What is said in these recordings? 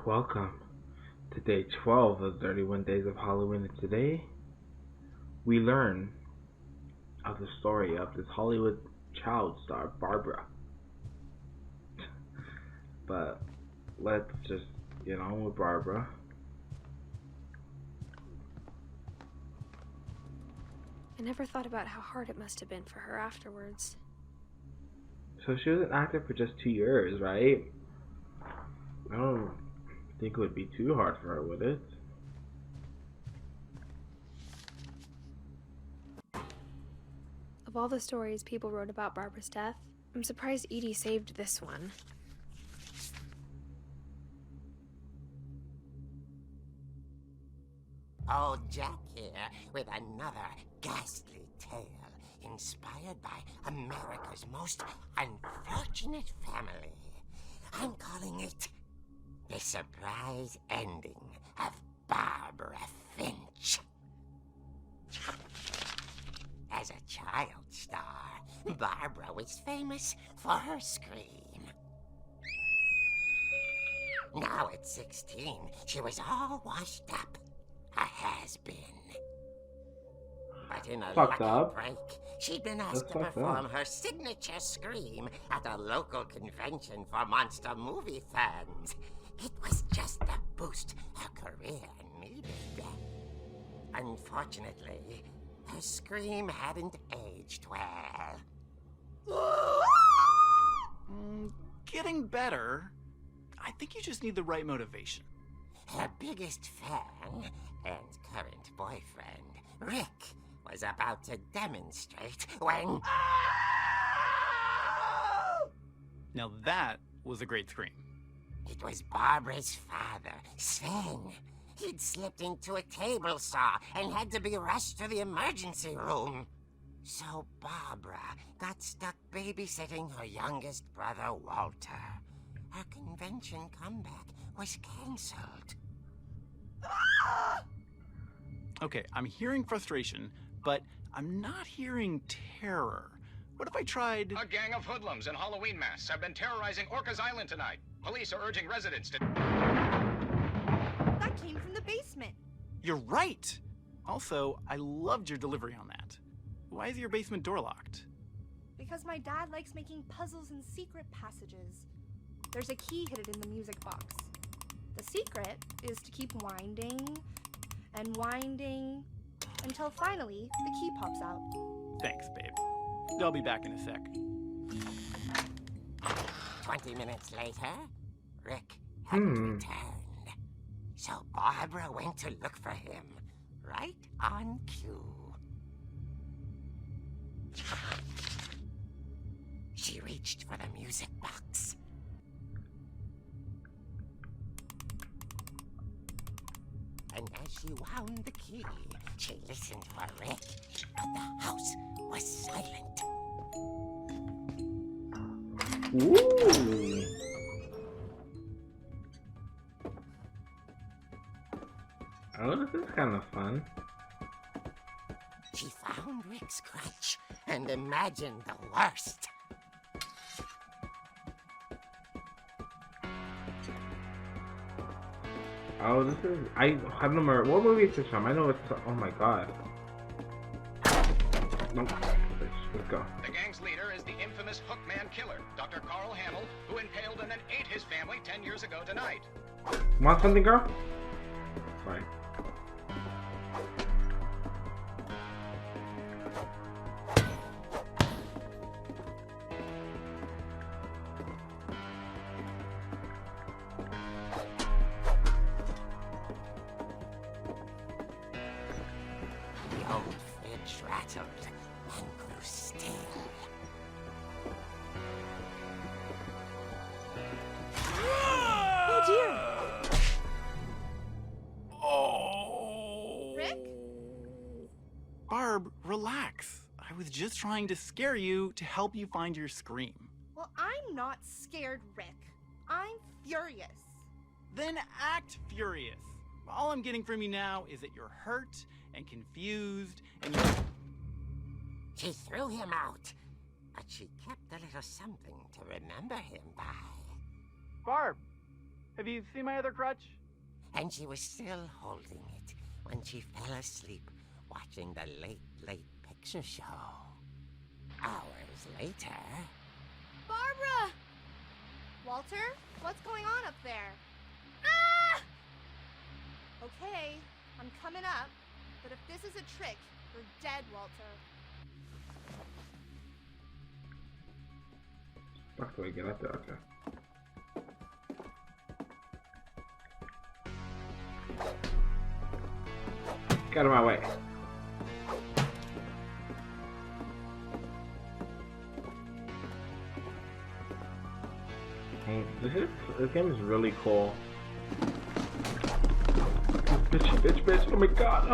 Welcome to day 12 of 31 Days of Halloween, and today we learn of the story of this Hollywood child star, Barbara. But let's just get on with Barbara. I never thought about how hard it must have been for her afterwards. So she was an actor for just 2 years, right? I don't think it would be too hard for her, would it? Of all the stories people wrote about Barbara's death, I'm surprised Edie saved this one. Old Jack here with another ghastly tale inspired by America's most unfortunate family. I'm calling it The Surprise Ending of Barbara Finch. As a child star, Barbara was famous for her scream. Now at 16, she was all washed up. A has-been. But in a Fucked lucky up. break, she'd been asked That's to fucked perform up. her signature scream at a local convention for monster movie fans. It was just the boost her career needed. Unfortunately, her scream hadn't aged well. Getting better. I think you just need the right motivation. Her biggest fan and current boyfriend, Rick, was about to demonstrate when... Now that was a great scream. It was Barbara's father, Sven. He'd slipped into a table saw and had to be rushed to the emergency room. So Barbara got stuck babysitting her youngest brother, Walter. Her convention comeback was cancelled. Okay, I'm hearing frustration, but I'm not hearing terror. What if I tried... A gang of hoodlums in Halloween masks have been terrorizing Orcas Island tonight. Police are urging residents to... That came from the basement. You're right! Also, I loved your delivery on that. Why is your basement door locked? Because my dad likes making puzzles and secret passages. There's a key hidden in the music box. The secret is to keep winding and winding until finally the key pops out. Thanks, babe. I'll be back in a sec. 20 minutes later, Rick hadn't returned. So Barbara went to look for him, right on cue. She reached for the music box. And as she wound the key, she listened for Rick, but the house was silent. Ooh. Oh, this is kind of fun. She found Rick's crutch and imagined the worst. Oh, this is... I don't remember. What movie is this from? I know it's... Oh my god. No. Let's go. The gang's leader is the infamous Hookman killer, Dr. Carl Hamill, who impaled and then ate his family 10 years ago tonight. Want something, girl? Fine. The old fridge rattled and grew still. Oh dear! Oh! Rick? Barb, relax. I was just trying to scare you to help you find your scream. Well, I'm not scared, Rick. I'm furious. Then act furious. All I'm getting from you now is that you're hurt and confused and you're... She threw him out, but she kept a little something to remember him by. Barb! Have you seen my other crutch? And she was still holding it when she fell asleep watching the Late Late Picture Show. Hours later... Barbara! Walter, what's going on up there? Ah! Okay, I'm coming up, but if this is a trick, you're dead, Walter. Fuck, do I get up there? Okay. Get out of my way. This game is really cool. Bitch, oh my god,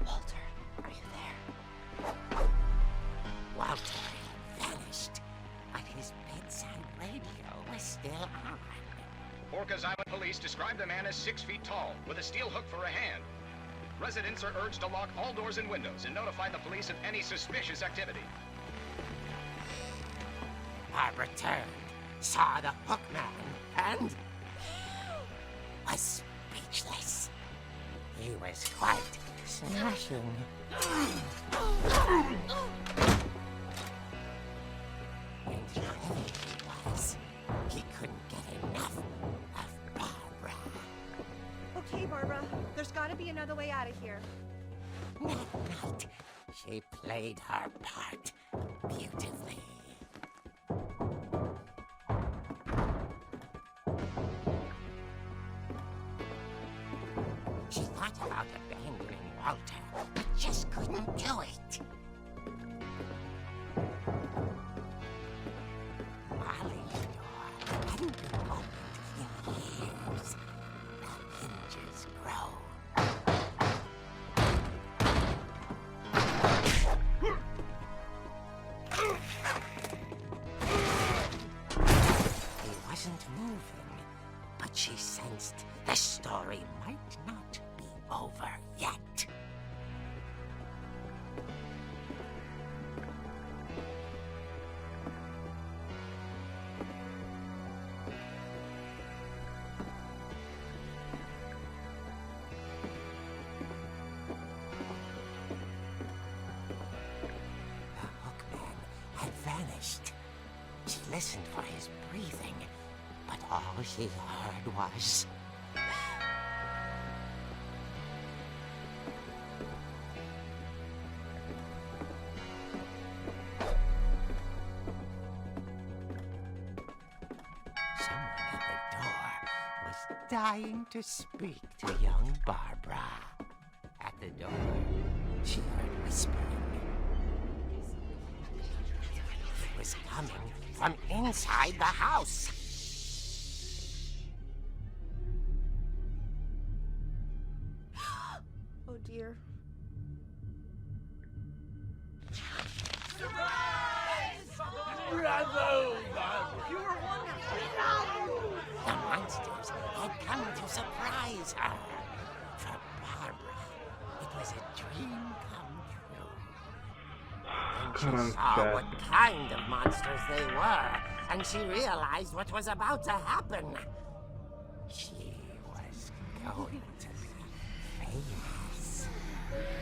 Walter, are you there? Walter had vanished, but his bedside radio was still on. Orcas Island police describe the man as 6 feet tall, with a steel hook for a hand. Residents are urged to lock all doors and windows and notify the police of any suspicious activity. Barbara turned, saw the hook man, and was speechless. He was quite smashing. And wherever he was, he couldn't get enough of Barbara. Okay, Barbara, there's gotta be another way out of here. That night, she played her part beautifully. She thought about abandoning Walter, but just couldn't do it. Molly's door hadn't been opened in years. The hinges grow. He wasn't moving, but she sensed the story might not be over yet. The hookman had vanished. She listened for his breathing, but all she heard was... someone at the door was dying to speak to young Barbara. At the door, she heard whispering. It was coming from inside the house. Oh dear. The monsters had come to surprise her. For Barbara, it was a dream come true. Then she saw what kind of monsters they were, and she realized what was about to happen. She was going to be famous.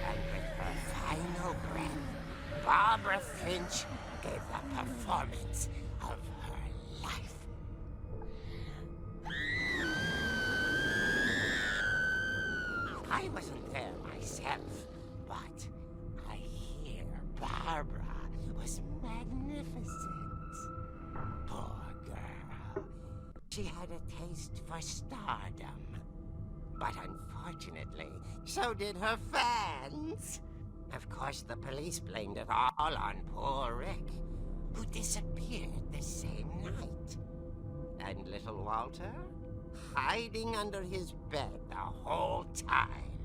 And with her final breath, Barbara Finch gave the performance of her life. I wasn't there myself, but I hear Barbara was magnificent. Poor girl. She had a taste for stardom. But unfortunately, so did her fans. Of course, the police blamed it all on poor Rick, who disappeared the same night. And little Walter? Hiding under his bed the whole time.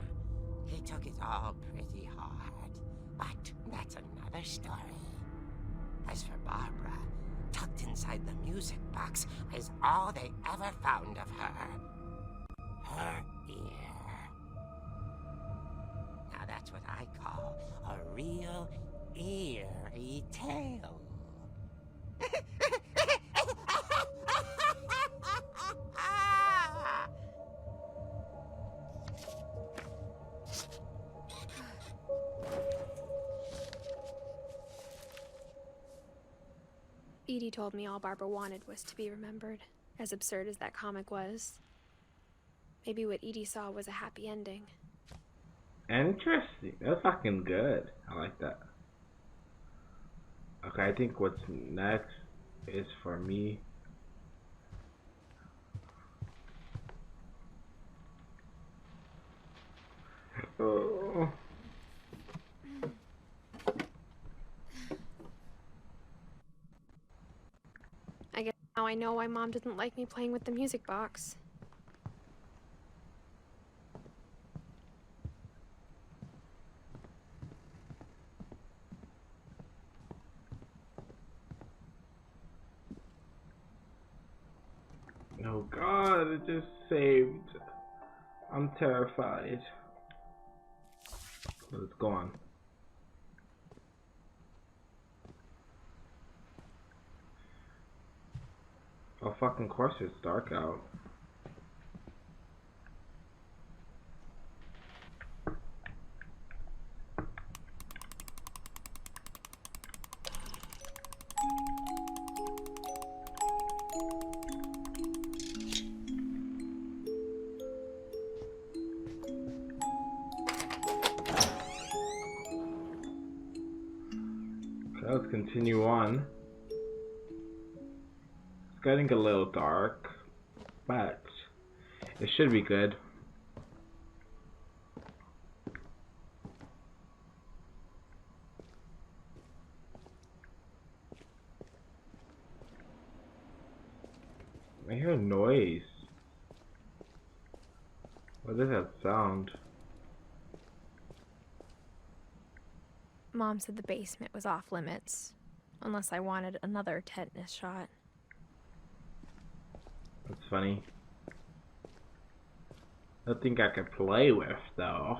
He took it all pretty hard, but that's another story. As for Barbara, tucked inside the music box is all they ever found of her. Her ear. Now that's what I call real eerie tale. Edie told me all Barbara wanted was to be remembered, as absurd as that comic was. Maybe what Edie saw was a happy ending. Interesting. That's fucking good. I like that. Okay, I think what's next is for me. Oh. I guess now I know why Mom didn't like me playing with the music box. Oh god, it just saved. I'm terrified. Let's go on. Oh fucking course it's dark out. Let's continue on. It's getting a little dark, but it should be good. I hear a noise. What is that sound? Mom said the basement was off limits, unless I wanted another tetanus shot. That's funny. Nothing I can play with, though.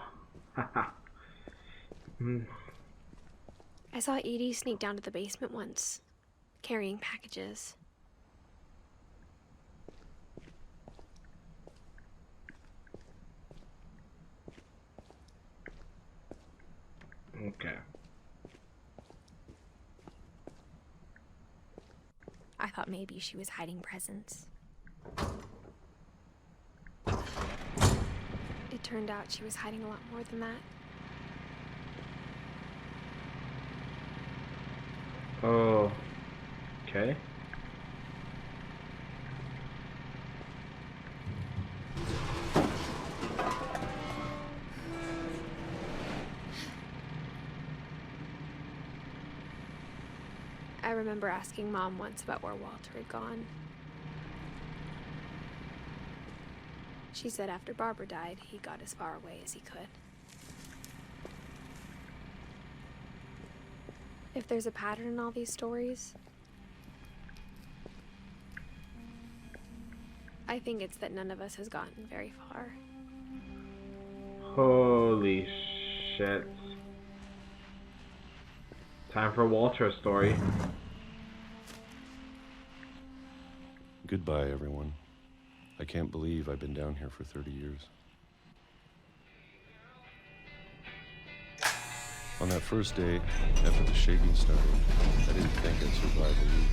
I saw Edie sneak down to the basement once, carrying packages. Okay. I thought maybe she was hiding presents. It turned out she was hiding a lot more than that. Oh. Okay. I remember asking Mom once about where Walter had gone. She said after Barbara died, he got as far away as he could. If there's a pattern in all these stories, I think it's that none of us has gotten very far. Holy shit. Time for Walter's story. Goodbye, everyone. I can't believe I've been down here for 30 years. On that first day, after the shaking started, I didn't think I'd survive a week.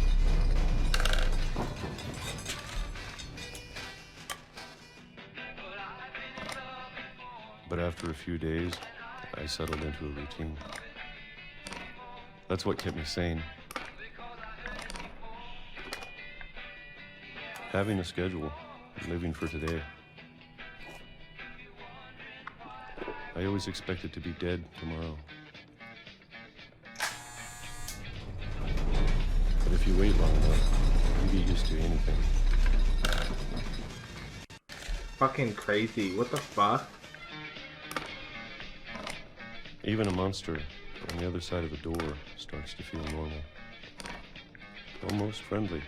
But after a few days, I settled into a routine. That's what kept me sane. Having a schedule, living for today. I always expected to be dead tomorrow. But if you wait long enough, you get used to anything. Fucking crazy. What the fuck? Even a monster on the other side of the door starts to feel normal. Almost friendly.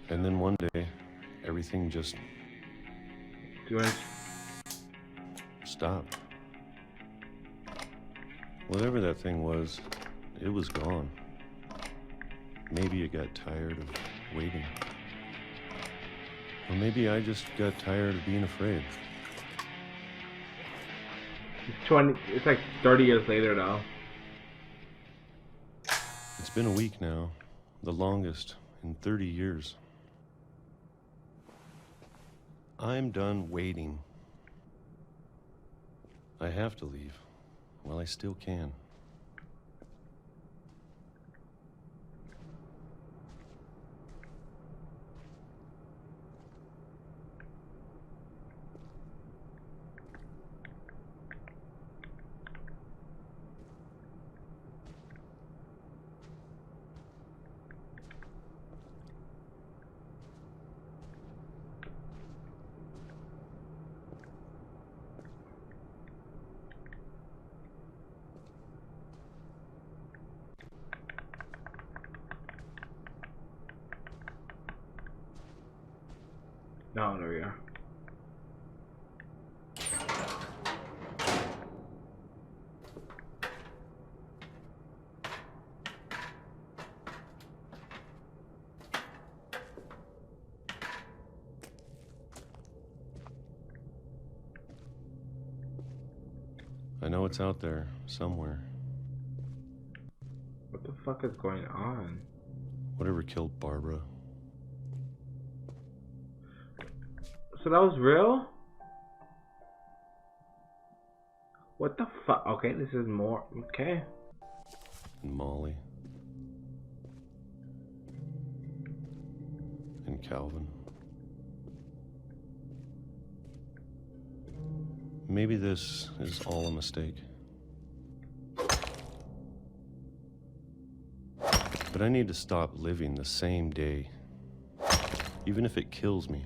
And then one day, everything just Do you want stopped. Whatever that thing was, it was gone. Maybe it got tired of waiting. Or maybe I just got tired of being afraid. It's like 30 years later now. It's been a week now, the longest in 30 years. I'm done waiting. I have to leave while I still can. No, there we are. I know it's out there, somewhere. What the fuck is going on? Whatever killed Barbara. So that was real? What the fuck? Okay, this is more. Okay. And Molly. And Calvin. Maybe this is all a mistake. But I need to stop living the same day, even if it kills me.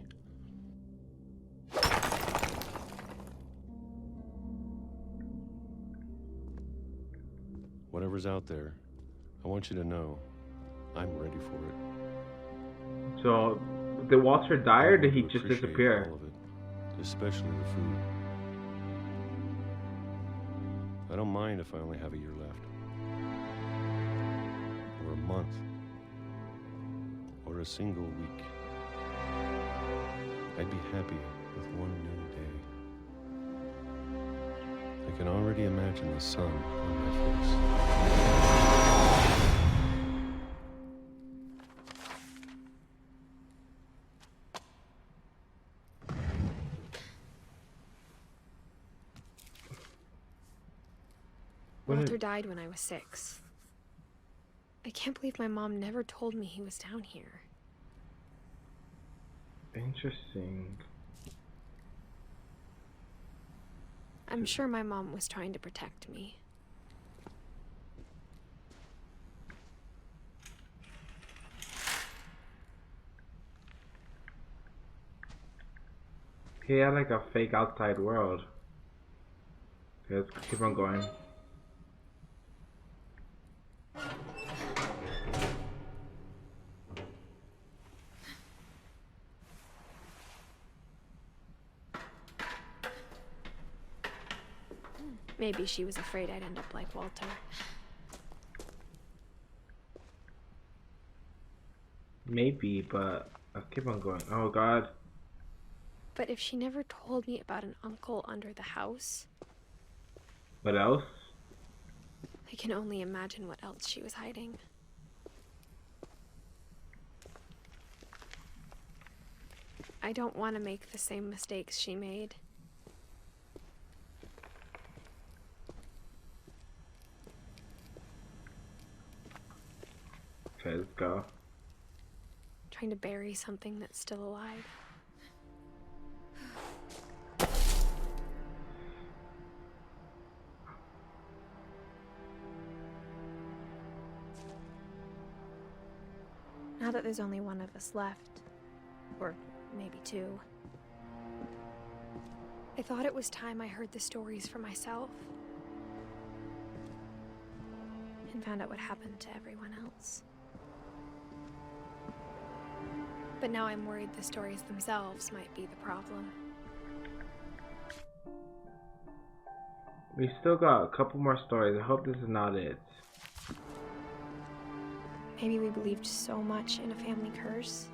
Whatever's out there, I want you to know I'm ready for it. So, did Walter die or did he just Appreciate disappear? all of it, especially the food. I don't mind if I only have a year left. Or a month. Or a single week. I'd be happy with one new day. I can already imagine the sun on my face. Walter died when I was 6. I can't believe my mom never told me he was down here. Interesting. I'm sure my mom was trying to protect me. He had like a fake outside world. Okay, let's keep on going. Maybe she was afraid I'd end up like Walter. Maybe, but I'll keep on going. Oh god. But if she never told me about an uncle under the house, What else? I can only imagine what else she was hiding. I don't want to make the same mistakes she made. Okay, let's go. Trying to bury something that's still alive. Now that there's only one of us left, or maybe two, I thought it was time I heard the stories for myself and found out what happened to everyone else. But now I'm worried the stories themselves might be the problem. We still got a couple more stories. I hope this is not it. Maybe we believed so much in a family curse,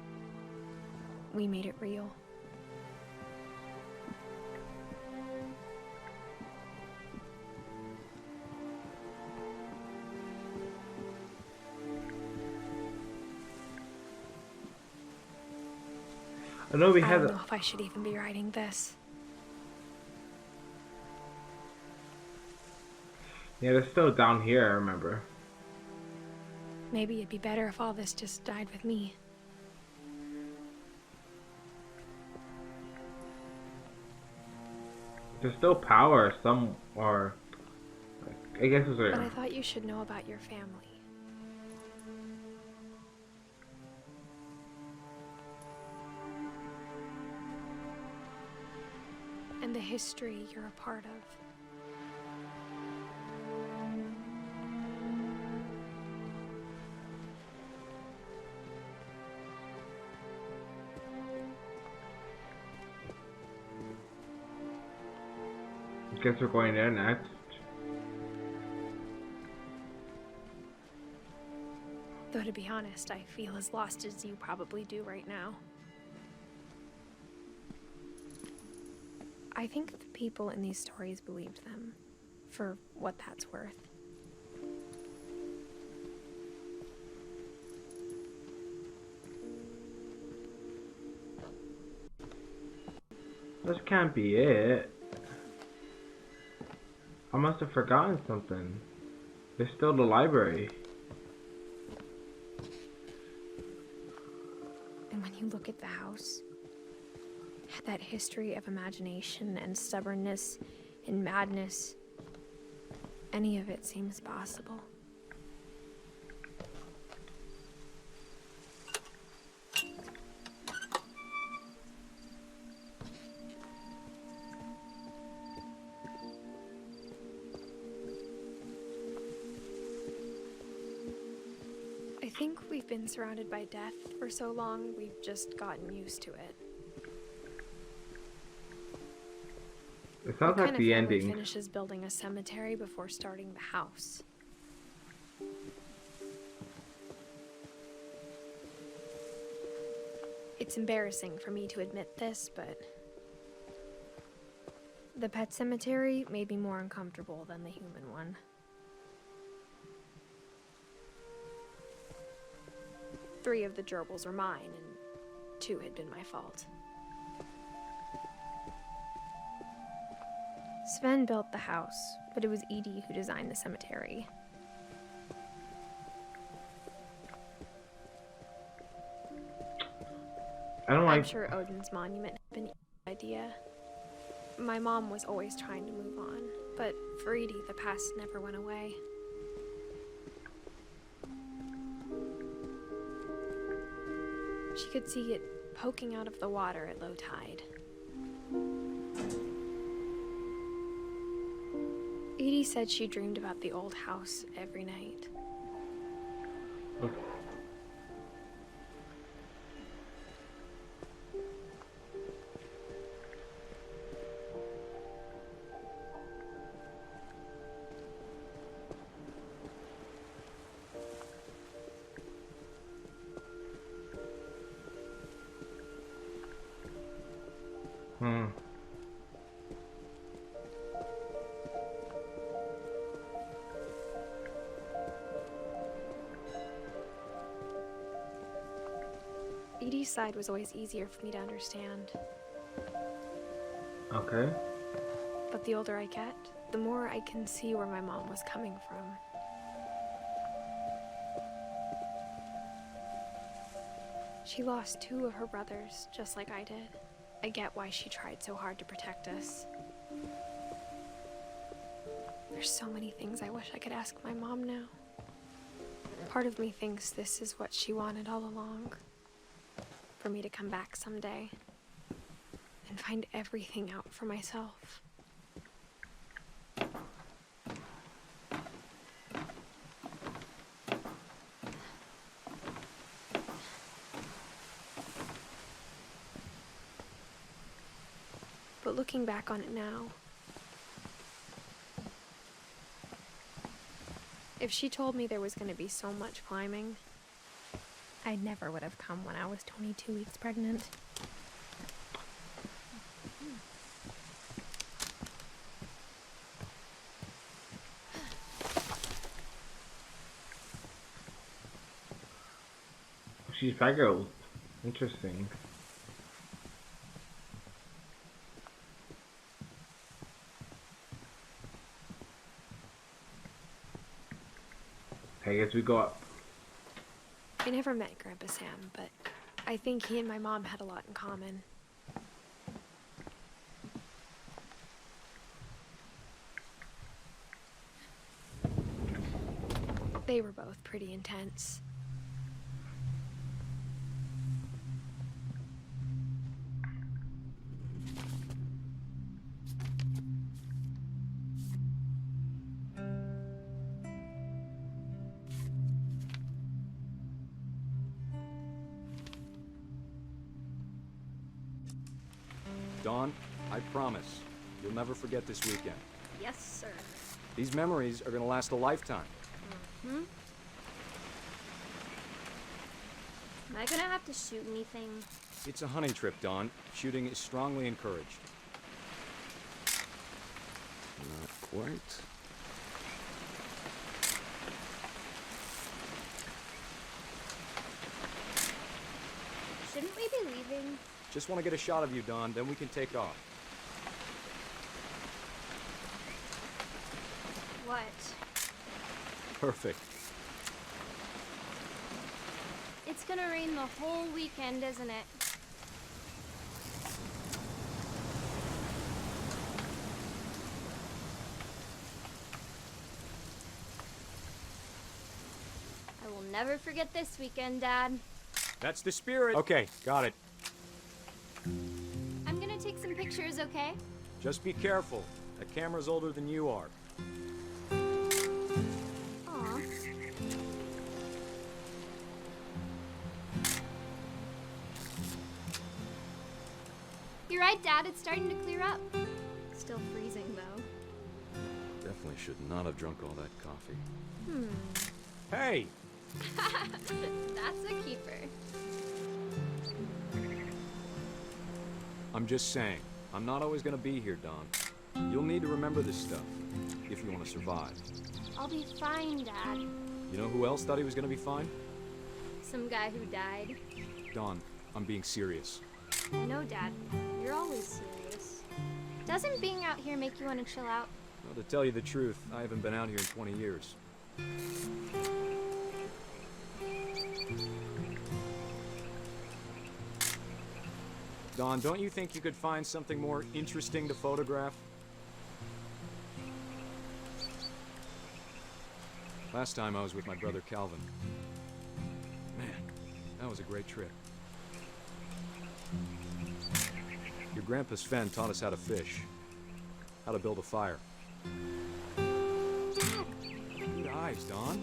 we made it real. I know we I had don't know if I should even be writing this. Yeah, they're still down here, I remember. Maybe it'd be better if all this just died with me. There's still power, some, or I guess it's But I there. thought you should know about your family. And the history you're a part of. Guess we're going there next. Though to be honest, I feel as lost as you probably do right now. I think the people in these stories believed them, for what that's worth. This can't be it. I must have forgotten something. There's still the library. And when you look at the house, it had that history of imagination and stubbornness and madness. Any of it seems possible. I think we've been surrounded by death for so long, we've just gotten used to it. It sounds What like kind of the family ending. finishes building a cemetery before starting the house? It's embarrassing for me to admit this, but the pet cemetery made me more uncomfortable than the human one. 3 of the gerbils were mine, and 2 had been my fault. Sven built the house, but it was Edith who designed the cemetery. I don't I'm like. sure Odin's monument had been Edith's idea. My mom was always trying to move on, but for Edith, the past never went away. She could see it poking out of the water at low tide. Edie said she dreamed about the old house every night. Edie's side was always easier for me to understand. Okay. But the older I get, the more I can see where my mom was coming from. She lost 2 of her brothers, just like I did. I get why she tried so hard to protect us. There's so many things I wish I could ask my mom now. Part of me thinks this is what she wanted all along. For me to come back someday and find everything out for myself. But looking back on it now, if she told me there was going to be so much climbing, I never would have come when I was 22 weeks pregnant. She's pregnant. Interesting. I guess we go up. I never met Grandpa Sam, but I think he and my mom had a lot in common. They were both pretty intense. Dawn, I promise, you'll never forget this weekend. Yes, sir. These memories are gonna last a lifetime. Am I gonna have to shoot anything? It's a hunting trip, Dawn. Shooting is strongly encouraged. Not quite. Shouldn't we be leaving? Just want to get a shot of you, Dawn, then we can take off. What? Perfect. It's gonna rain the whole weekend, isn't it? I will never forget this weekend, Dad. That's the spirit. Okay, got it. I'm gonna take some pictures, okay? Just be careful. That camera's older than you are. Aw. You're right, Dad. It's starting to clear up. Still freezing, though. Definitely should not have drunk all that coffee. Hey! That's a keeper. I'm just saying, I'm not always gonna be here, Dawn. You'll need to remember this stuff, if you want to survive. I'll be fine, Dad. You know who else thought he was gonna be fine? Some guy who died. Dawn, I'm being serious. I know, Dad. You're always serious. Doesn't being out here make you want to chill out? Well, to tell you the truth, I haven't been out here in 20 years. Dawn, don't you think you could find something more interesting to photograph? Last time I was with my brother Calvin. Man, that was a great trip. Your grandpa Sven taught us how to fish, how to build a fire. Good eyes, Dawn.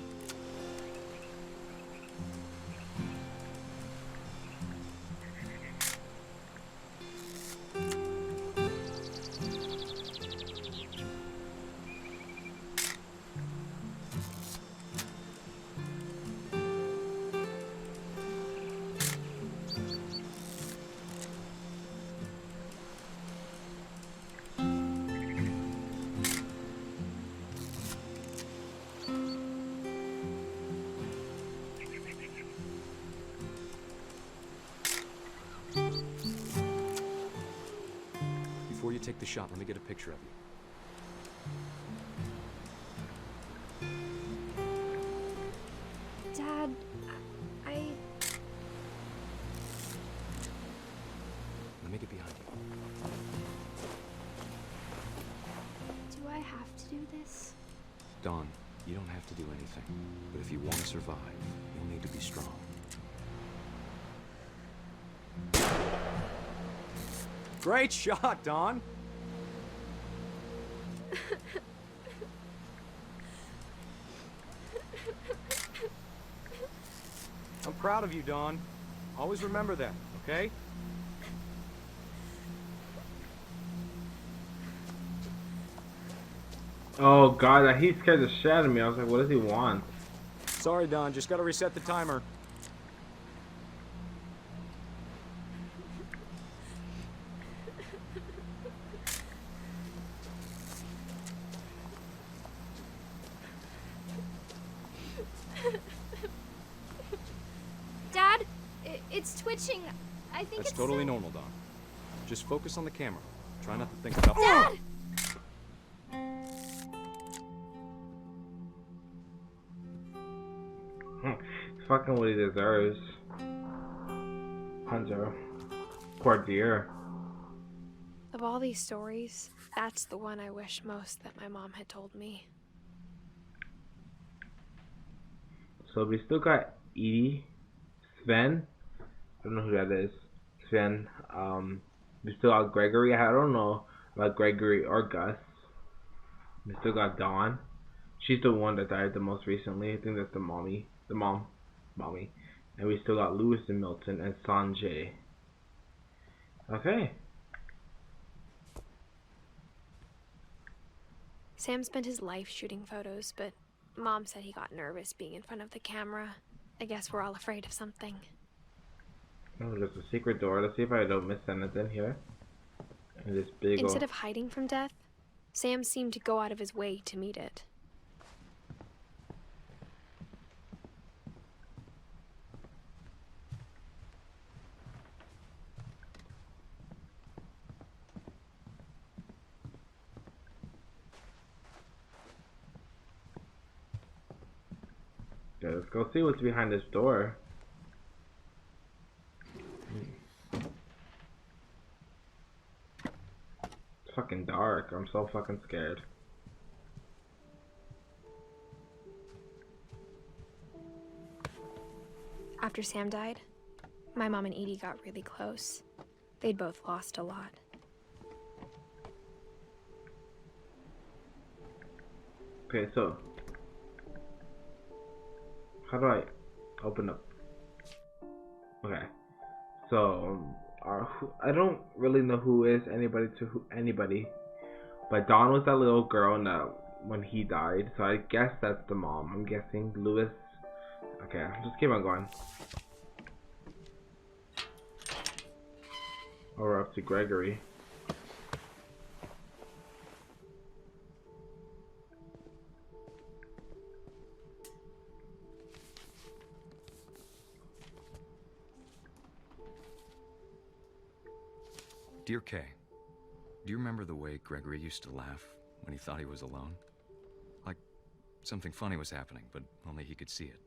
Before you take the shot, let me get a picture of you. Dad, I... Let me get behind you. Do I have to do this? Dawn, you don't have to do anything. But if you want to survive, you'll need to be strong. Great shot, Dawn! I'm proud of you, Dawn. Always remember that, okay? Oh god, he scared the shit out of me. I was like, what does he want? Sorry, Don. Just gotta reset the timer. Dad, it's twitching. I think That's it's totally normal, Don. Just focus on the camera. Try not to think about. Dad! He's fucking what he deserves. Hunter. Poor dear. Of all these stories, that's the one I wish most that my mom had told me. So we still got Edie, Sven. I don't know who that is. Sven. We still got Gregory. I don't know about Gregory or Gus. We still got Dawn. She's the one that died the most recently. I think that's the mommy. The mommy. And we still got Lewis and Milton and Sanjay. Okay. Sam spent his life shooting photos, but Mom said he got nervous being in front of the camera. I guess we're all afraid of something. Oh, there's a secret door. Let's see if I don't miss anything here. And this big Instead of hiding from death, Sam seemed to go out of his way to meet it. Yeah, let's go see what's behind this door. It's fucking dark. I'm so fucking scared. After Sam died, my mom and Edie got really close. They'd both lost a lot. Okay, so how do I open up? Okay, so I don't really know who is anybody to anybody, but Dawn was that little girl when he died, so I guess that's the mom. I'm guessing Lewis. Okay, just keep on going. Or we're up to Gregory. Dear Kay, do you remember the way Gregory used to laugh when he thought he was alone? Like something funny was happening, but only he could see it.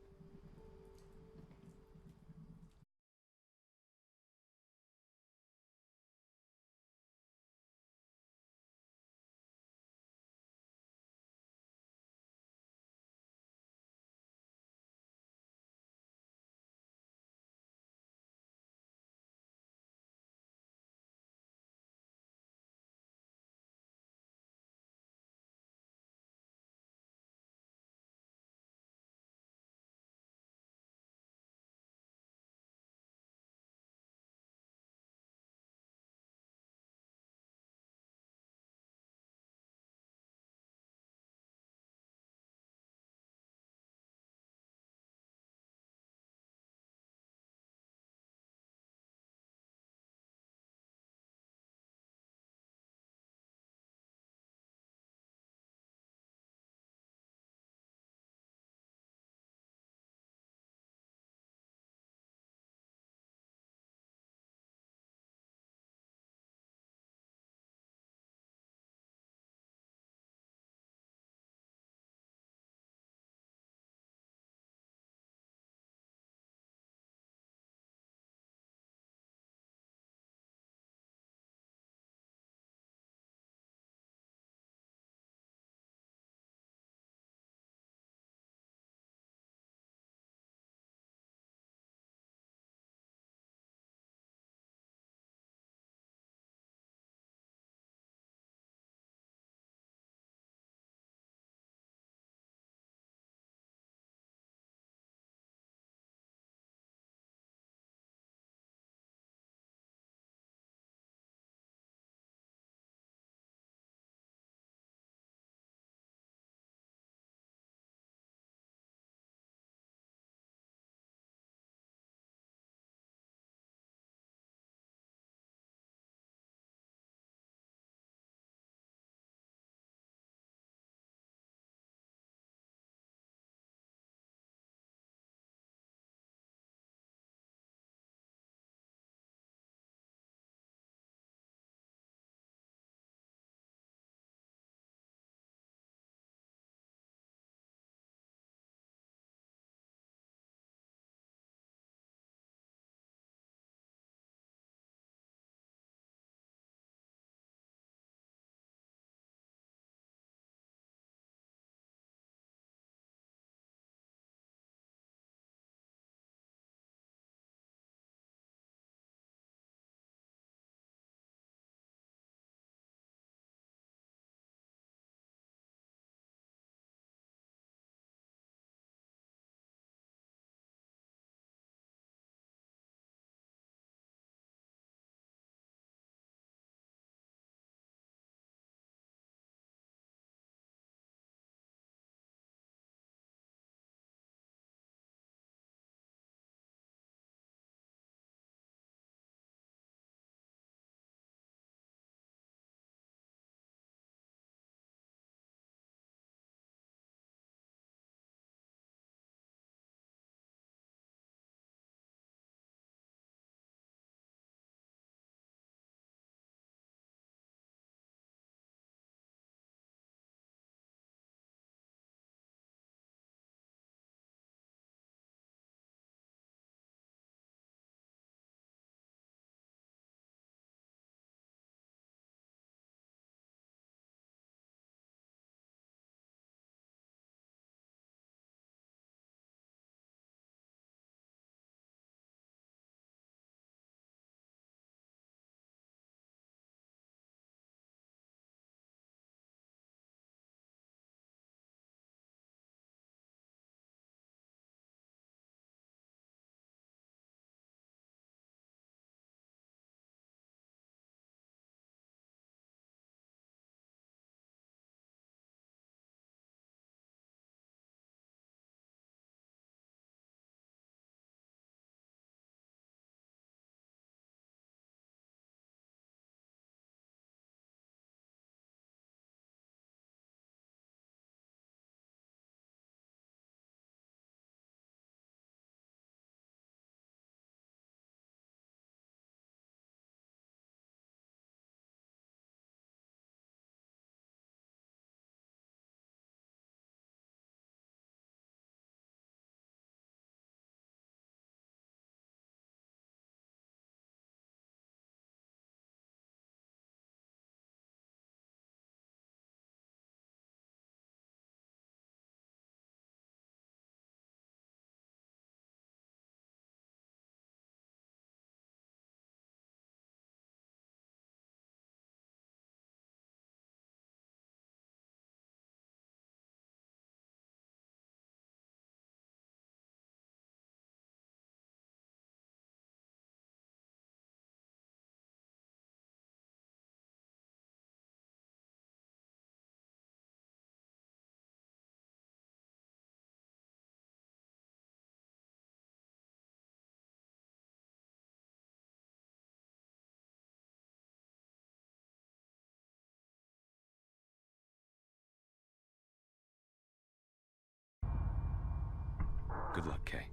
Good luck, Kay.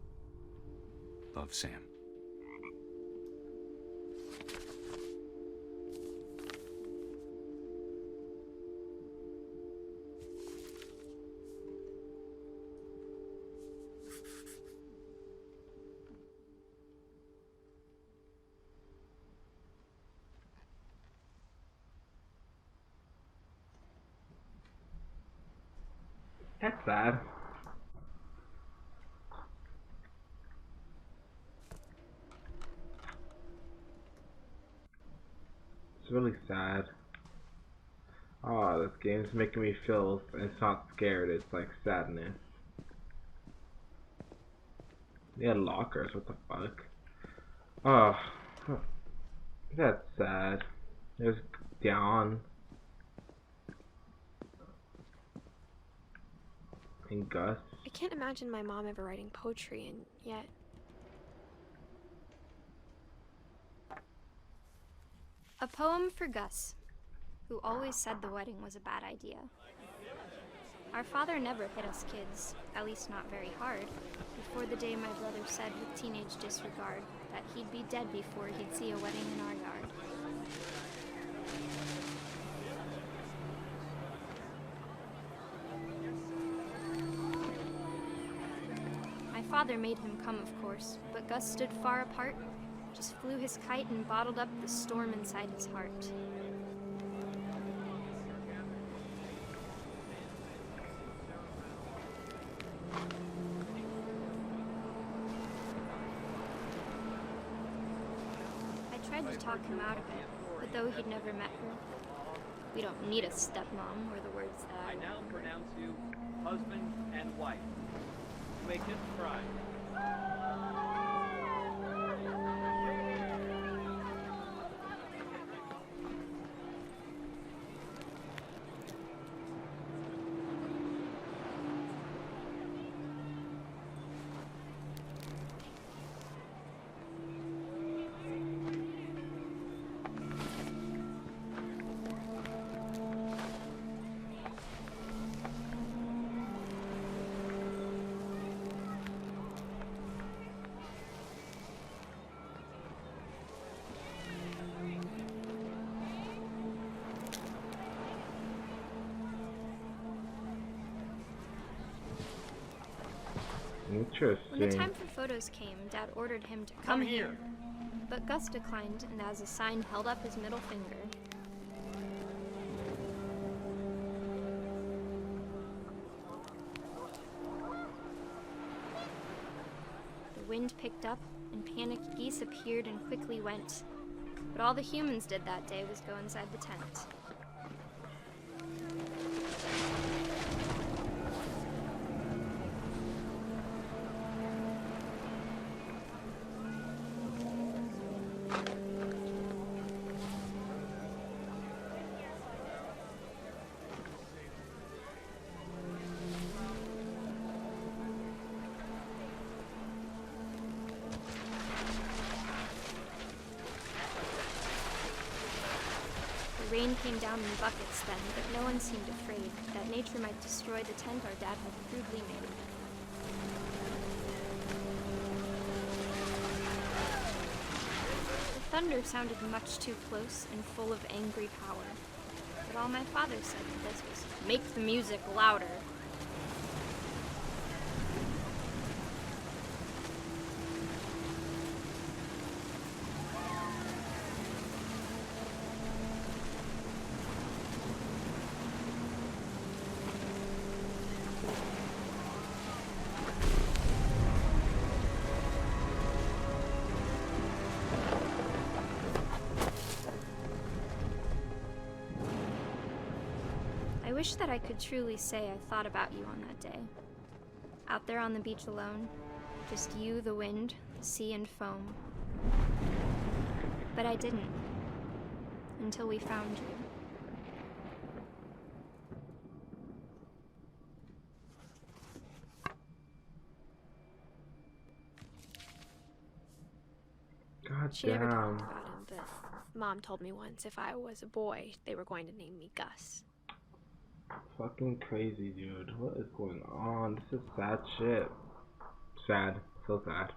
Love, Sam. That's sad. It's really sad. Oh, this game's making me feel, it's not scared, it's like sadness. They had lockers, what the fuck? Oh, that's sad. There's Dion. And Gus. I can't imagine my mom ever writing poetry, and yet... A poem for Gus, who always said the wedding was a bad idea. Our father never hit us kids, at least not very hard, before the day my brother said with teenage disregard that he'd be dead before he'd see a wedding in our yard. My father made him come, of course, but Gus stood far apart, just flew his kite and bottled up the storm inside his heart. I tried to talk him out of it, but though he'd never met her, we don't need a stepmom, were the words that I now pronounce you husband and wife. You may kiss the bride. Interesting. When the time for photos came, Dad ordered him to come here. But Gus declined, and as a sign held up his middle finger. The wind picked up, and panicked geese appeared and quickly went. But all the humans did that day was go inside the tent. The rain came down in buckets then, but no one seemed afraid that nature might destroy the tent our dad had crudely made. The thunder sounded much too close and full of angry power, but all my father said to this was, "Make the music louder." I wish that I could truly say I thought about you on that day. Out there on the beach alone, just you, the wind, the sea, and foam. But I didn't, until we found you. God She never damn. talked about him, but Mom told me once if I was a boy, they were going to name me Gus. Fucking crazy, dude. What is going on? This is sad shit. sad. So sad.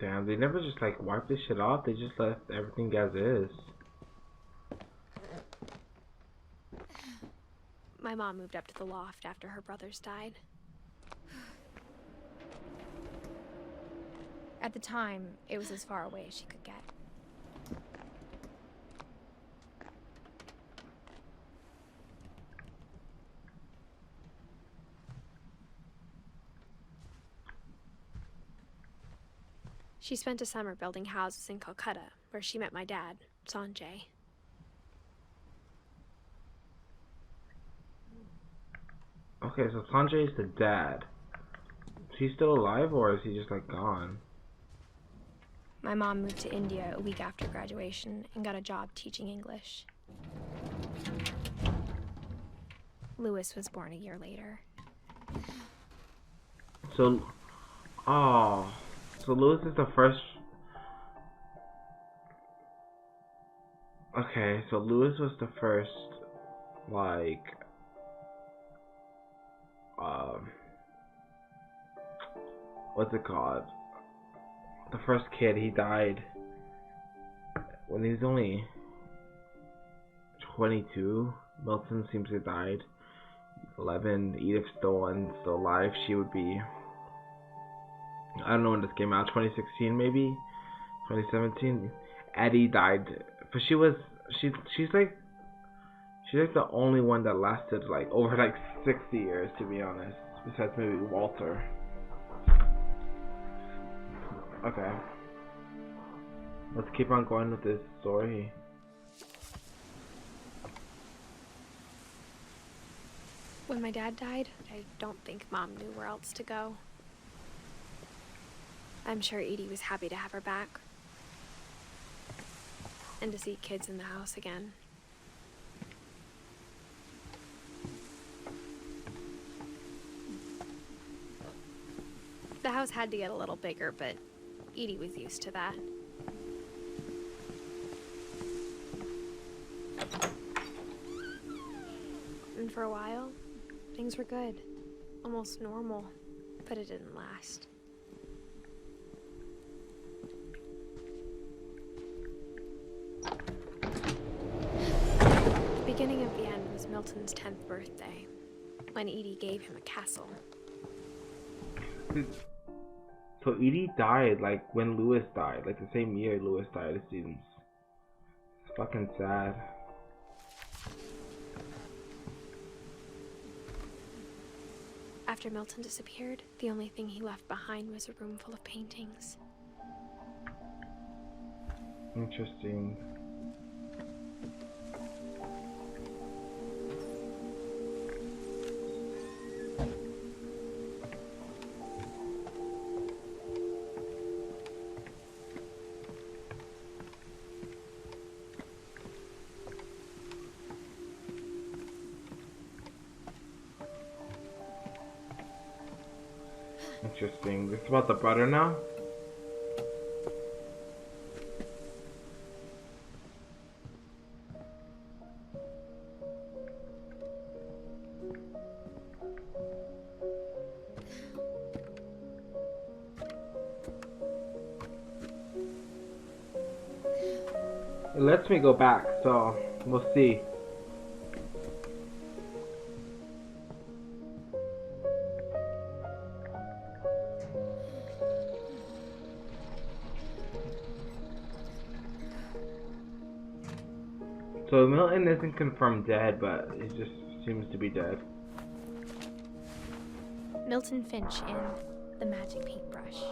Damn, they never just like wiped this shit off. They just left everything as is. My mom moved up to the loft after her brothers died. At the time, it was as far away as she could get. She spent a summer building houses in Calcutta, where she met my dad, Sanjay. Okay, so Sanjay is the dad. Is he still alive or is he just like gone? My mom moved to India a week after graduation and got a job teaching English. Lewis was born a year later. So, oh, so Lewis is the first. Okay, so Lewis was the first, like, what's it called? The first kid, he died when he was only 22. Milton seems to have died 11. Edith still alive. She would be, I don't know when this came out, 2016 maybe, 2017. Eddie died, but she's like the only one that lasted like over like 60 years, to be honest, besides maybe Walter. Okay, let's keep on going with this story. When my dad died, I don't think Mom knew where else to go. I'm sure Edie was happy to have her back. And to see kids in the house again. The house had to get a little bigger, but Edie was used to that. And for a while, things were good. Almost normal, but it didn't last. The beginning of the end was Milton's 10th birthday, when Edie gave him a castle. So Edie died like when Lewis died, like the same year Lewis died, it seems. It's fucking sad. After Milton disappeared, the only thing he left behind was a room full of paintings. Interesting. Interesting. This is about the brother now? It lets me go back, so we'll see. So Milton isn't confirmed dead, but he just seems to be dead. Milton Finch in The Magic Paintbrush.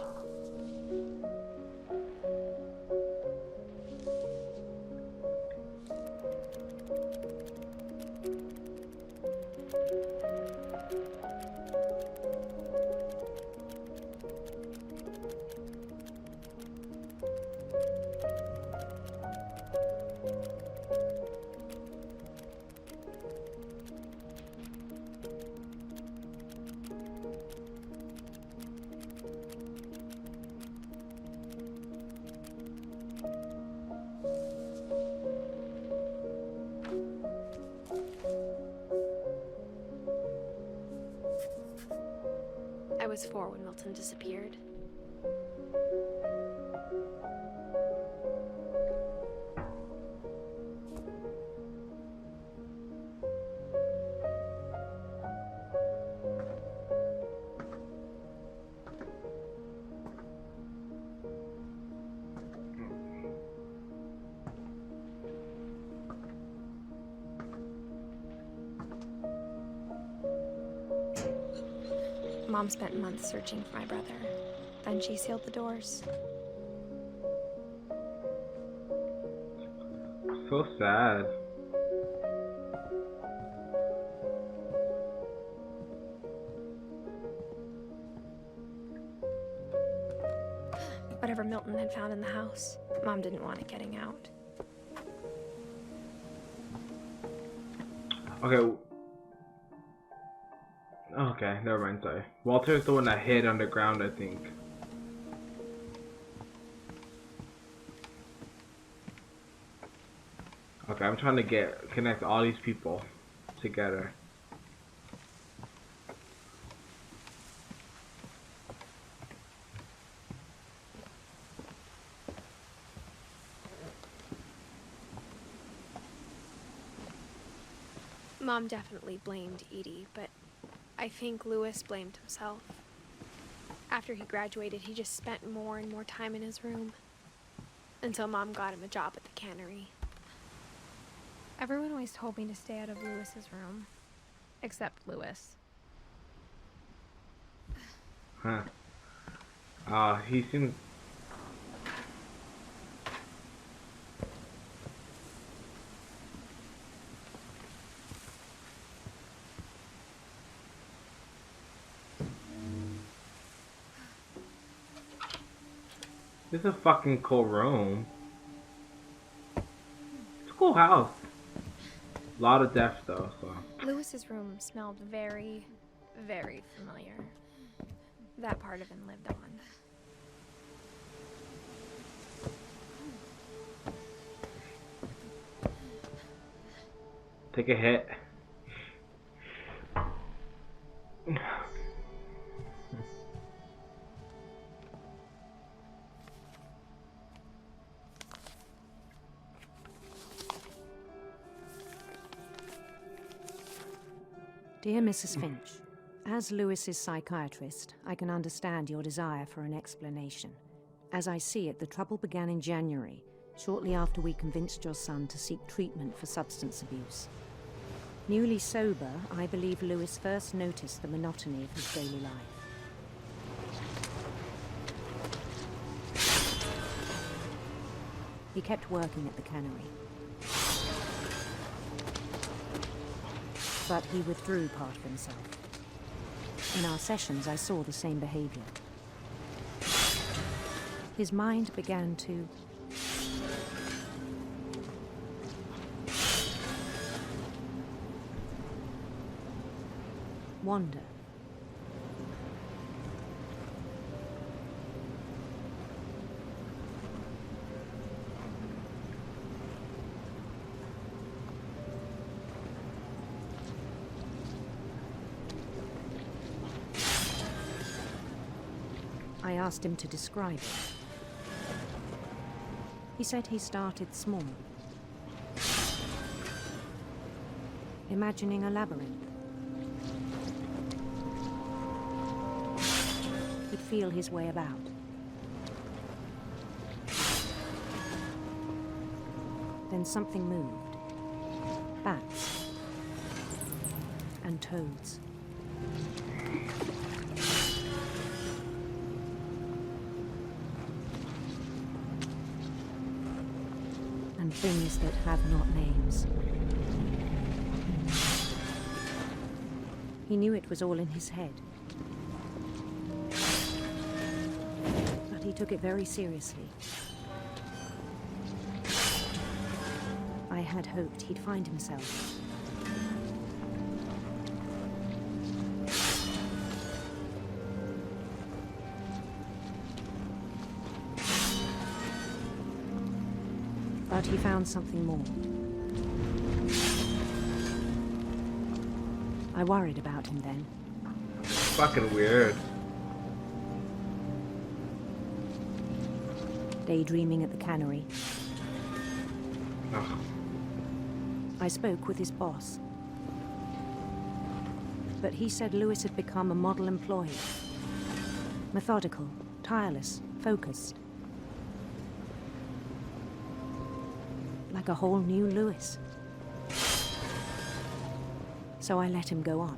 was 4 when Milton disappeared. Mom spent months searching for my brother. Then she sealed the doors. So sad. Whatever Milton had found in the house, Mom didn't want it getting out. Okay. Okay, never mind, sorry. Walter's the one that hid underground, I think. Okay, I'm trying to connect all these people together. Mom definitely blamed Edie, but I think Lewis blamed himself. After he graduated, he just spent more and more time in his room. Until Mom got him a job at the cannery. Everyone always told me to stay out of Lewis's room. Except Lewis. Huh. He seems... This is a fucking cool room. It's a cool house. A lot of deaths though, so. Lewis's room smelled very, very familiar. That part of him lived on. Take a hit. Dear Mrs. Finch, as Lewis's psychiatrist, I can understand your desire for an explanation. As I see it, the trouble began in January, shortly after we convinced your son to seek treatment for substance abuse. Newly sober, I believe Lewis first noticed the monotony of his daily life. He kept working at the cannery. But he withdrew part of himself. In our sessions, I saw the same behavior. His mind began to wander. I asked him to describe it. He said he started small, imagining a labyrinth. He'd feel his way about. Then something moved. Bats and toads. And things that have not names. He knew it was all in his head. But he took it very seriously. I had hoped he'd find himself. But he found something more. I worried about him then. Fucking weird. daydreaming at the cannery. Ugh. I spoke with his boss. But he said Lewis had become a model employee. Methodical, tireless, focused. Like a whole new Lewis. So I let him go on.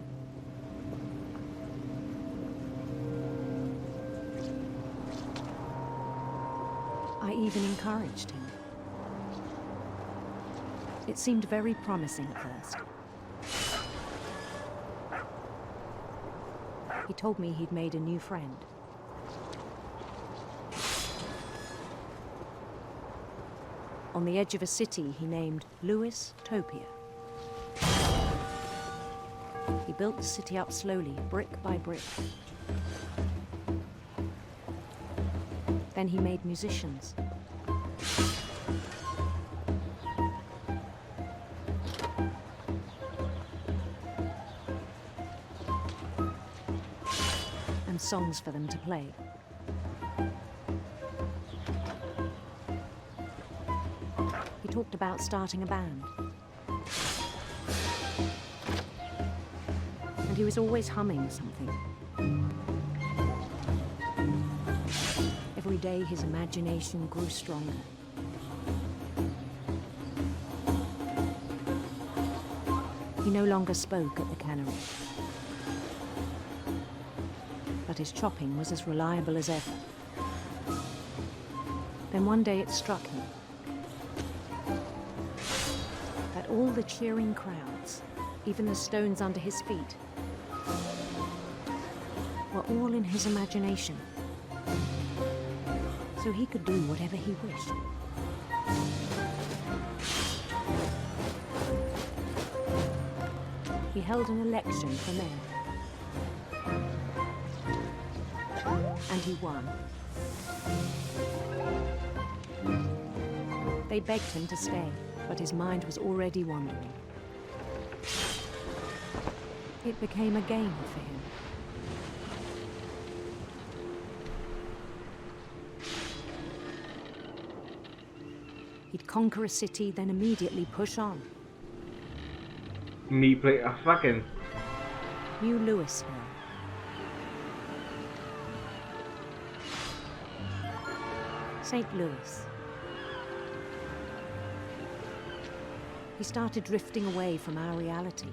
I even encouraged him. It seemed very promising at first. He told me he'd made a new friend. On the edge of a city he named Lewis Topia. He built the city up slowly, brick by brick. Then he made musicians. And songs for them to play. He talked about starting a band. And he was always humming something. Every day his imagination grew stronger. He no longer spoke at the cannery. But his chopping was as reliable as ever. Then one day it struck him that all the cheering crowds, even the stones under his feet, were all in his imagination. So he could do whatever he wished. He held an election for mayor. And he won. They begged him to stay, but his mind was already wandering. It became a game for him. He'd conquer a city, then immediately push on. Me play a fucking New Louisville. St. Louis. He started drifting away from our reality.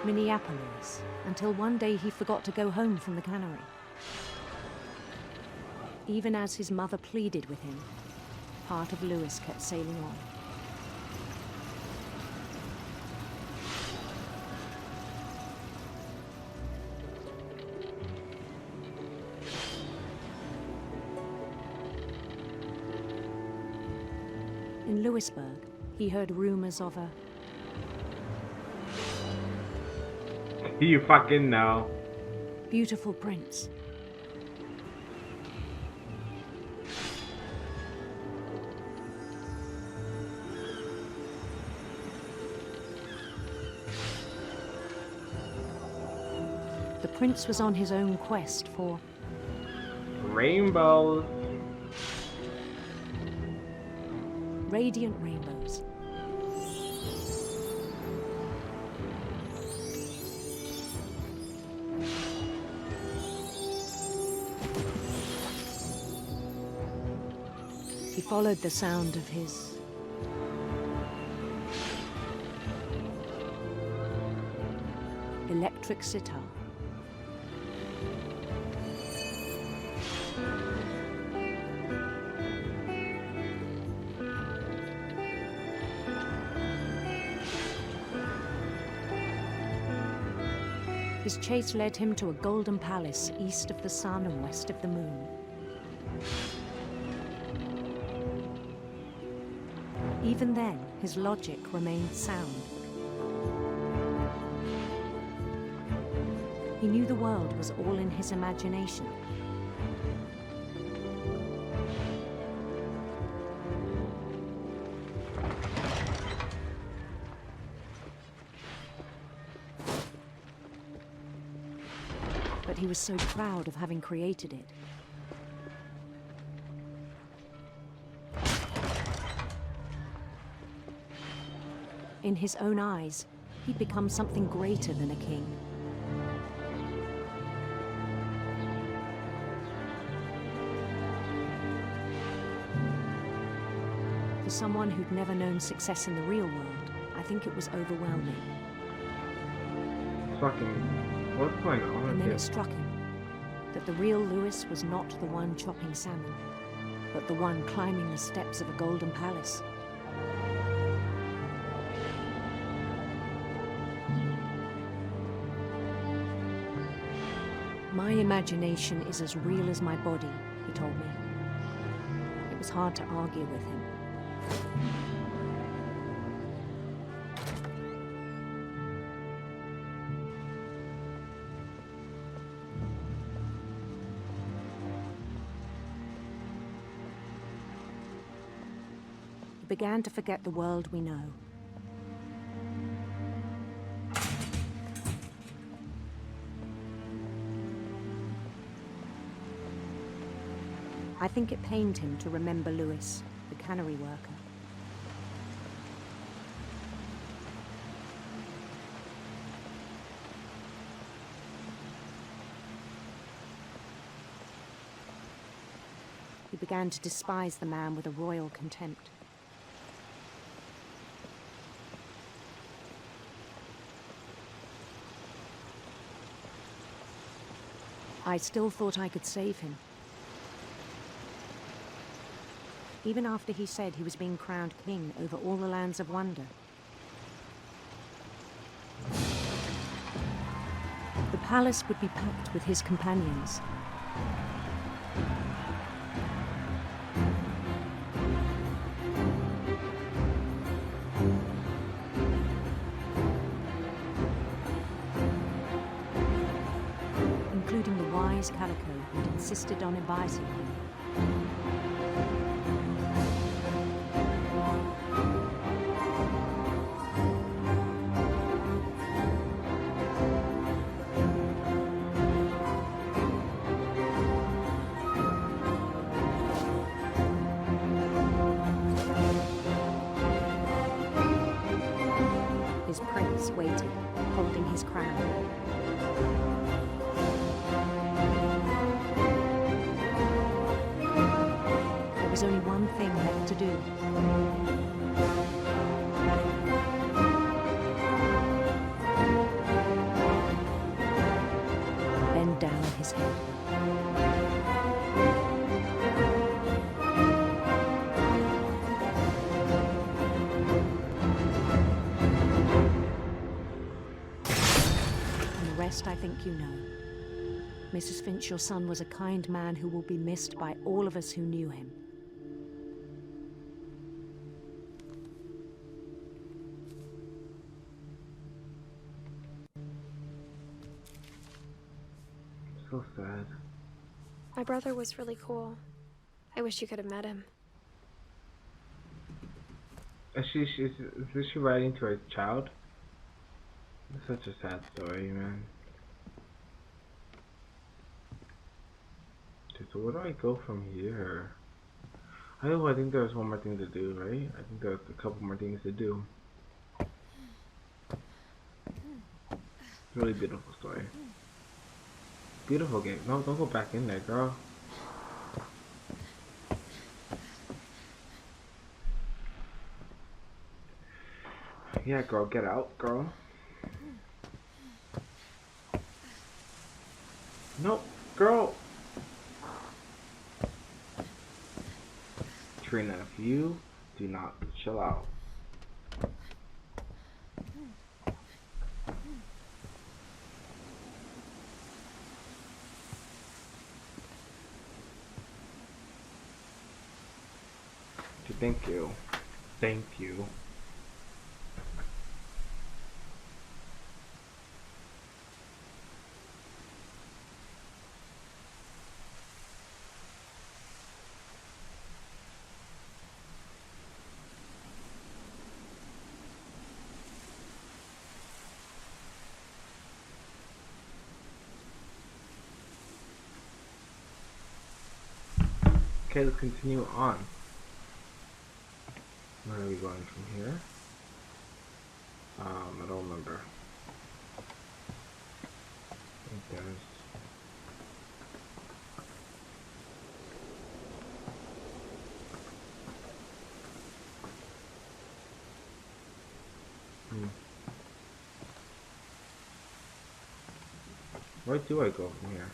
Minneapolis, until one day he forgot to go home from the cannery. Even as his mother pleaded with him, part of Lewis kept sailing on. In Lewisburg, he heard rumors of a You fucking know. beautiful prince. The prince was on his own quest for Rainbows. radiant rainbows. He followed the sound of his electric sitar. His chase led him to a golden palace east of the sun and west of the moon. Even then, his logic remained sound. He knew the world was all in his imagination. he was so proud of having created it. In his own eyes, he'd become something greater than a king. For someone who'd never known success in the real world, I think it was overwhelming. Fucking, what's going on? And then it struck him that the real Lewis was not the one chopping salmon, but the one climbing the steps of a golden palace. My imagination is as real as my body, he told me. It was hard to argue with him. He began to forget the world we know. I think it pained him to remember Lewis, the cannery worker. He began to despise the man with a royal contempt. I still thought I could save him. Even after he said he was being crowned king over all the lands of wonder. The palace would be packed with his companions. Including the wise Calico who'd insisted on advising him. His prince waited, holding his crown. There was only one thing left to do. Bend down his head. I think you know. Mrs. Finch, your son was a kind man who will be missed by all of us who knew him. So sad. My brother was really cool. I wish you could have met him. Is she writing to her child? It's such a sad story, man. So where do I go from here? I think there's one more thing to do, right? I think there's a couple more things to do. Really beautiful story. Beautiful game. No, don't go back in there, girl. Yeah, girl, get out, girl. Nope, girl. Trina, if you do not chill out. Thank you. Thank you. Okay, let's continue on. Where are we going from here? I don't remember. I think there's... Where do I go from here?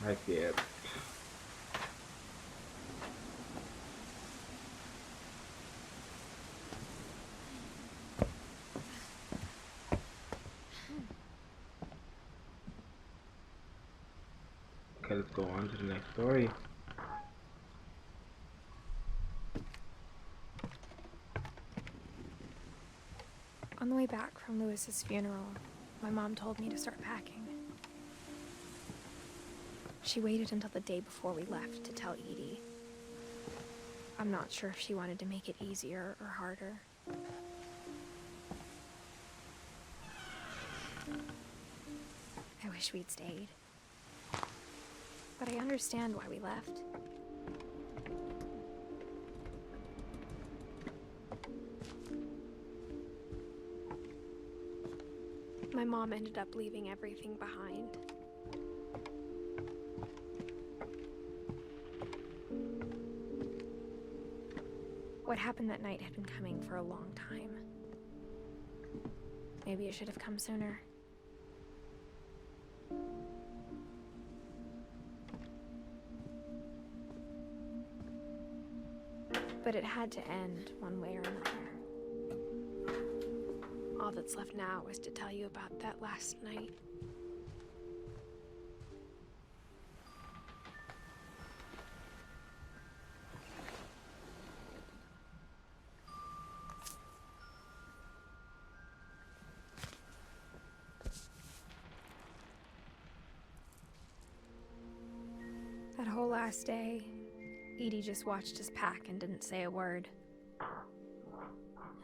I see it. Okay, let's go on to the next story. On the way back from Lewis's funeral, my mom told me to start packing. She waited until the day before we left to tell Edie. I'm not sure if she wanted to make it easier or harder. I wish we'd stayed. But I understand why we left. My mom ended up leaving everything behind. What happened that night had been coming for a long time. Maybe it should have come sooner. But it had to end one way or another. All that's left now is to tell you about that last night. That whole last day, Edie just watched us pack and didn't say a word.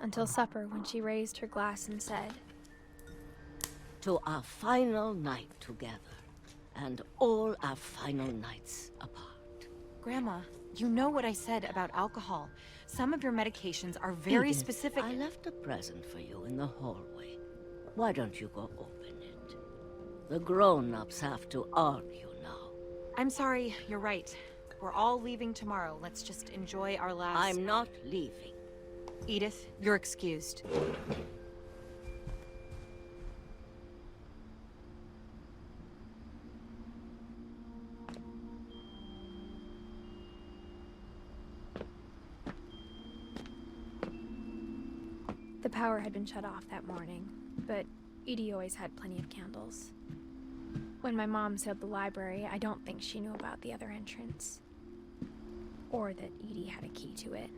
Until supper, when she raised her glass and said, "To our final night together, and all our final nights apart." Grandma, you know what I said about alcohol. Some of your medications are very Edith, specific. I left a present for you in the hallway. Why don't you go open it? The grown-ups have to argue now. I'm sorry, you're right. We're all leaving tomorrow. Let's just enjoy our last... I'm not leaving. Edith, you're excused. the power had been shut off that morning, but Edie always had plenty of candles. When my mom sealed the library, I don't think she knew about the other entrance. Or that Edie had a key to it.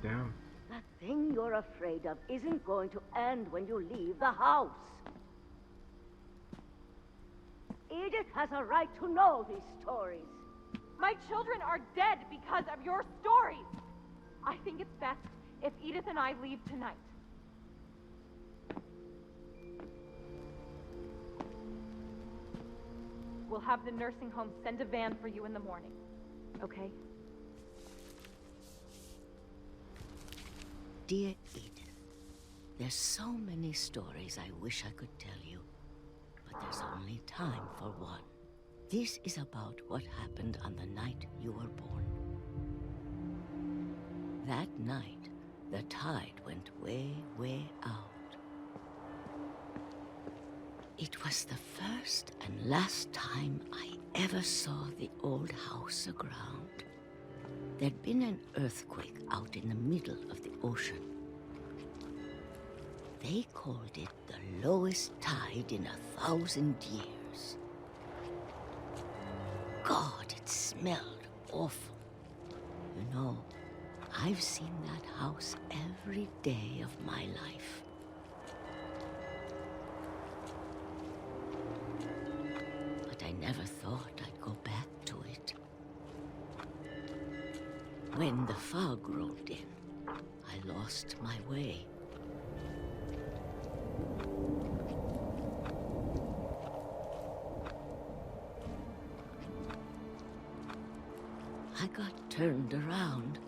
Down. That thing you're afraid of isn't going to end when you leave the house. Edith has a right to know these stories. My children are dead because of your stories. I think it's best if Edith and I leave tonight. We'll have the nursing home send a van for you in the morning, okay? Dear Edith, there's so many stories I wish I could tell you, but there's only time for one. This is about what happened on the night you were born. That night, the tide went way, way out. It was the first and last time I ever saw the old house aground. There'd been an earthquake out in the middle of the ocean. They called it the lowest tide in 1,000 years. God, it smelled awful. You know, I've seen that house every day of my life. But I never thought I'd go back to it. When the fog rolled in, I lost my way. I got turned around.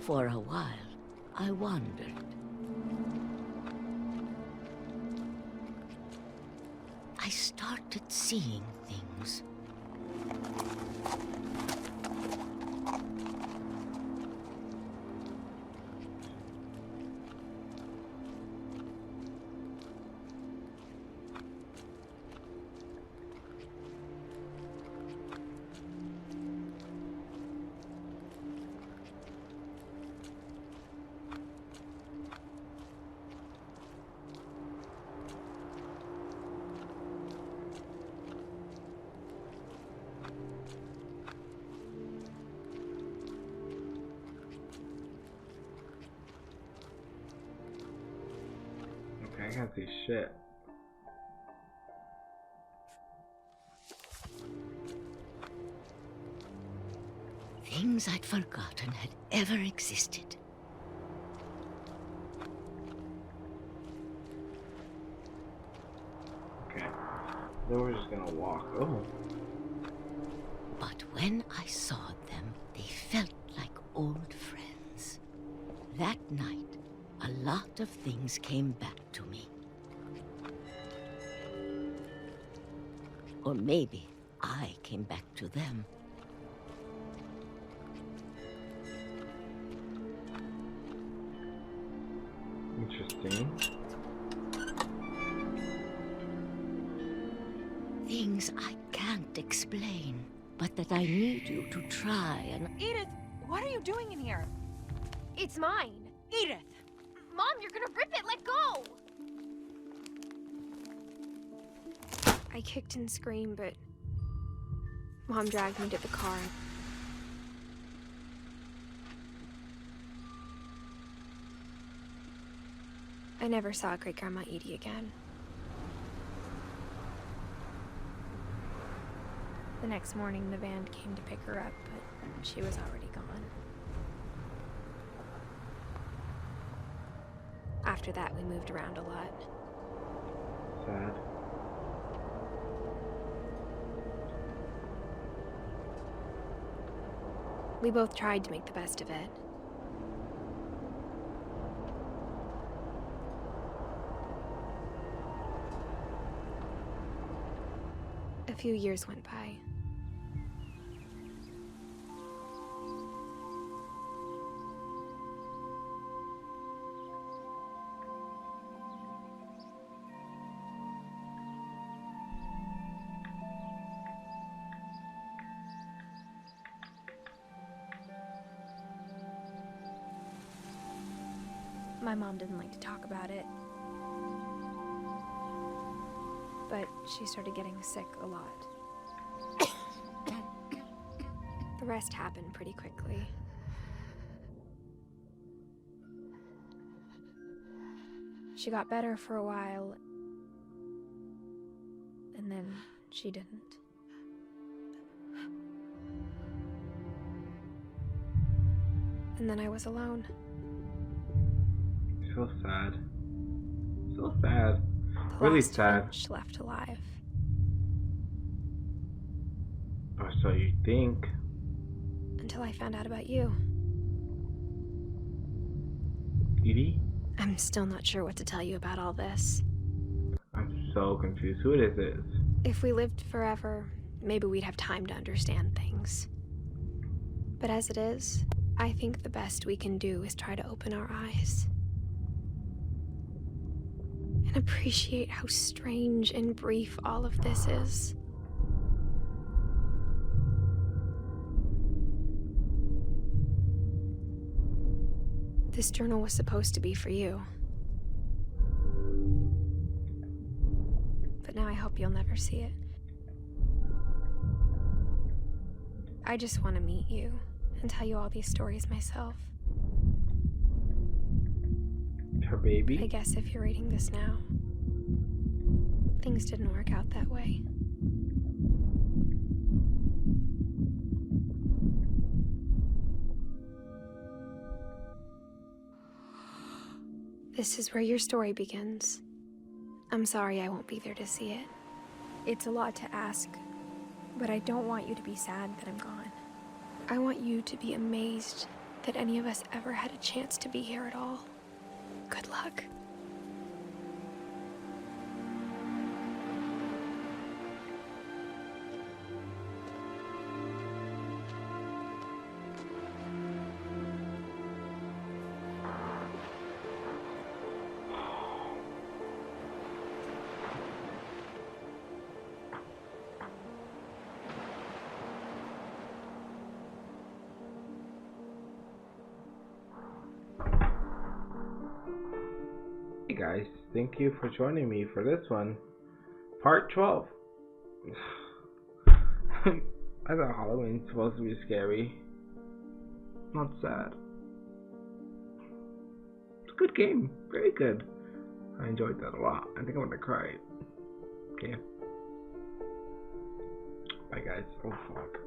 For a while, I wandered. I started seeing things. I can't see shit. Things I'd forgotten had ever existed. Okay. Then we're just gonna walk. Oh. But when I saw them, they felt like old friends. That night, a lot of things came back to me. Or maybe I came back to them. Interesting. Things I can't explain, but that I need you to try and... Edith, what are you doing in here? It's mine. Edith! Mom, you're gonna rip it! Let go! I kicked and screamed, but Mom dragged me to the car. I never saw Great-Grandma Edie again. The next morning, the van came to pick her up, but she was already gone. After that, we moved around a lot. Sad. We both tried to make the best of it. A few years went by. My mom didn't like to talk about it, but she started getting sick a lot. The rest happened pretty quickly. She got better for a while, and then she didn't. And then I was alone. So sad. So sad. The Really last sad. Finch left alive. so you think. Until I found out about you. Edie? I'm still not sure what to tell you about all this. I'm so confused. Who is this? If we lived forever, maybe we'd have time to understand things. But as it is, I think the best we can do is try to open our eyes. And appreciate how strange and brief all of this is. This journal was supposed to be for you. But now I hope you'll never see it. I just want to meet you and tell you all these stories myself. Her baby? I guess if you're reading this now, things didn't work out that way. This is where your story begins. I'm sorry I won't be there to see it. It's a lot to ask, but I don't want you to be sad that I'm gone. I want you to be amazed that any of us ever had a chance to be here at all. Good luck. Hey guys, thank you for joining me for this one. Part 12. I thought Halloween's supposed to be scary. Not sad. It's a good game. Very good. I enjoyed that a lot. I think I'm gonna cry. Okay. Bye guys. Oh fuck.